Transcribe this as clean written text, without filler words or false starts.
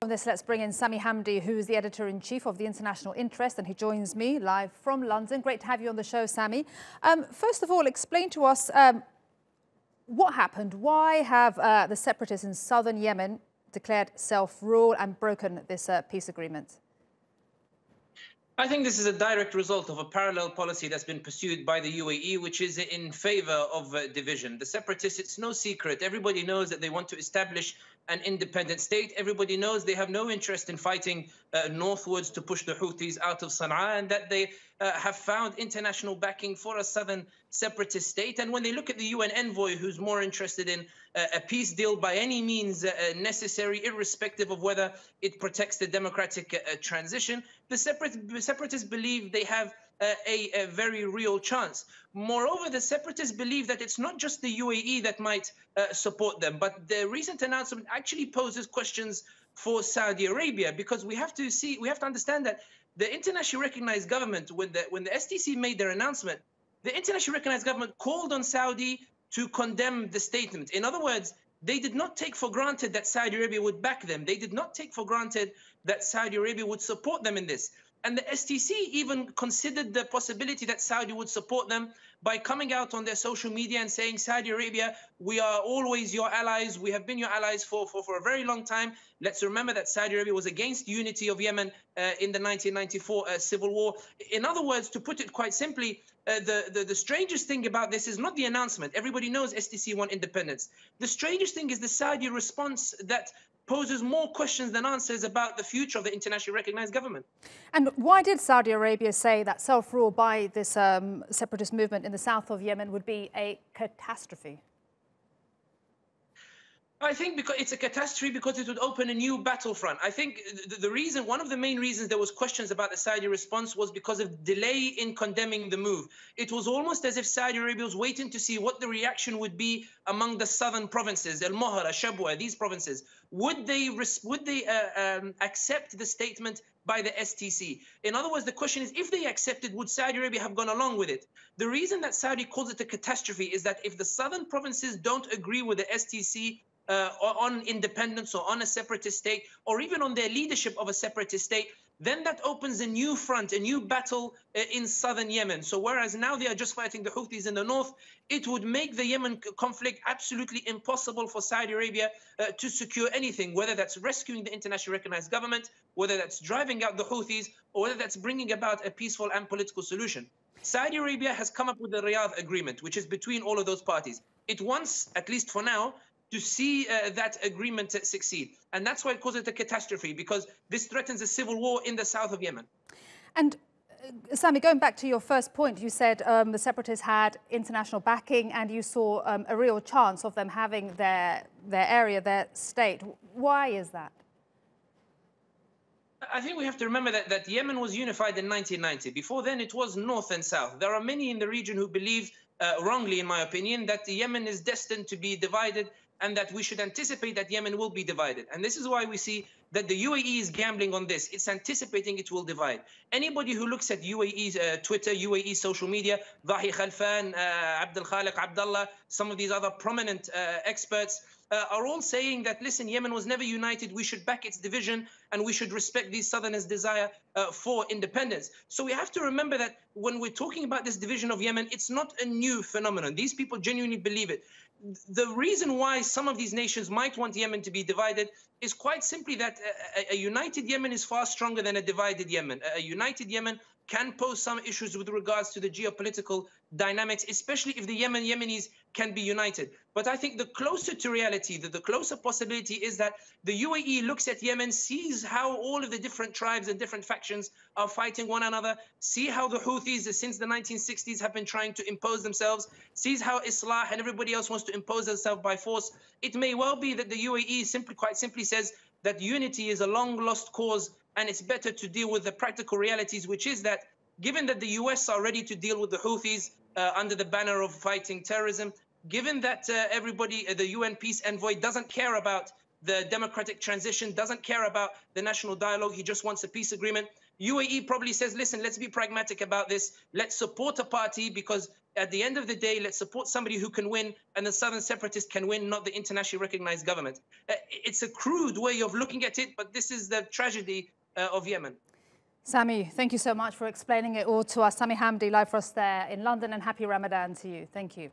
On this, let's bring in Sami Hamdi, who's the editor-in-chief of the International Interest, and he joins me live from London. Great to have you on the show, Sami. First of all, explain to us what happened. Why have the separatists in southern Yemen declared self-rule and broken this peace agreement? I think this is a direct result of a parallel policy that's been pursued by the UAE, which is in favor of division. The separatists, it's no secret. Everybody knows that they want to establish an independent state. Everybody knows they have no interest in fighting northwards to push the Houthis out of Sana'a, and that they have found international backing for a southern separatist state. And when they look at the UN envoy, who's more interested in a peace deal by any means necessary, irrespective of whether it protects the democratic transition, the separatists believe they have a very real chance. Moreover, the separatists believe that it's not just the UAE that might support them, but the recent announcement actually poses questions for Saudi Arabia, because we have to understand that the internationally recognized government, when the STC made their announcement, the internationally recognized government called on Saudi to condemn the statement. In other words, they did not take for granted that Saudi Arabia would back them. They did not take for granted that Saudi Arabia would support them in this. And the STC even considered the possibility that Saudi would support them by coming out on their social media and saying, Saudi Arabia, we are always your allies. We have been your allies for a very long time. Let's remember that Saudi Arabia was against unity of Yemen in the 1994 civil war. In other words, to put it quite simply, the strangest thing about this is not the announcement. Everybody knows STC want independence. The strangest thing is the Saudi response that poses more questions than answers about the future of the internationally recognized government. And why did Saudi Arabia say that self-rule by this separatist movement in the south of Yemen would be a catastrophe? I think because it's a catastrophe because it would open a new battlefront. I think the reason, one of the main reasons there was questions about the Saudi response was because of delay in condemning the move. It was almost as if Saudi Arabia was waiting to see what the reaction would be among the southern provinces, Al-Mohra, Shabwa, these provinces. Would they accept the statement by the STC? In other words, the question is, if they accepted, would Saudi Arabia have gone along with it? The reason that Saudi calls it a catastrophe is that if the southern provinces don't agree with the STC on independence or on a separatist state, or even on their leadership of a separatist state, then that opens a new front, a new battle in southern Yemen. So whereas now they are just fighting the Houthis in the north, it would make the Yemen conflict absolutely impossible for Saudi Arabia to secure anything, whether that's rescuing the internationally recognized government, whether that's driving out the Houthis, or whether that's bringing about a peaceful and political solution. Saudi Arabia has come up with the Riyadh agreement, which is between all of those parties. It wants, at least for now, to see that agreement succeed. And that's why it calls it a catastrophe, because this threatens a civil war in the south of Yemen. And Sami, going back to your first point, you said the separatists had international backing and you saw a real chance of them having their area, their state. Why is that? I think we have to remember that Yemen was unified in 1990. Before then, it was north and south. There are many in the region who believe, wrongly in my opinion, that Yemen is destined to be divided and that we should anticipate that Yemen will be divided. And this is why we see that the UAE is gambling on this. It's anticipating it will divide. Anybody who looks at UAE's Twitter, UAE social media, Dahi Khalfan, Abdul Khaliq, Abdullah, some of these other prominent experts are all saying that, listen, Yemen was never united. We should back its division and we should respect these southerners' desire for independence. So we have to remember that when we're talking about this division of Yemen, it's not a new phenomenon. These people genuinely believe it. The reason why some of these nations might want Yemen to be divided is quite simply that a united Yemen is far stronger than a divided Yemen. A united Yemen can pose some issues with regards to the geopolitical dynamics, especially if the Yemenis can be united. But I think the closer to reality, the closer possibility is that the UAE looks at Yemen, sees how all of the different tribes and different factions are fighting one another, see how the Houthis since the 1960s have been trying to impose themselves, sees how Islah and everybody else wants to impose themselves by force. It may well be that the UAE quite simply says that unity is a long lost cause, and it's better to deal with the practical realities, which is that given that the US are ready to deal with the Houthis under the banner of fighting terrorism, given that the UN peace envoy doesn't care about the democratic transition, doesn't care about the national dialogue. He just wants a peace agreement. UAE probably says, listen, let's be pragmatic about this. Let's support a party, because at the end of the day, let's support somebody who can win, and the southern separatists can win, not the internationally recognized government. It's a crude way of looking at it, but this is the tragedy of Yemen. Sami, thank you so much for explaining it all to us. Sami Hamdi, live for us there in London, and happy Ramadan to you. Thank you.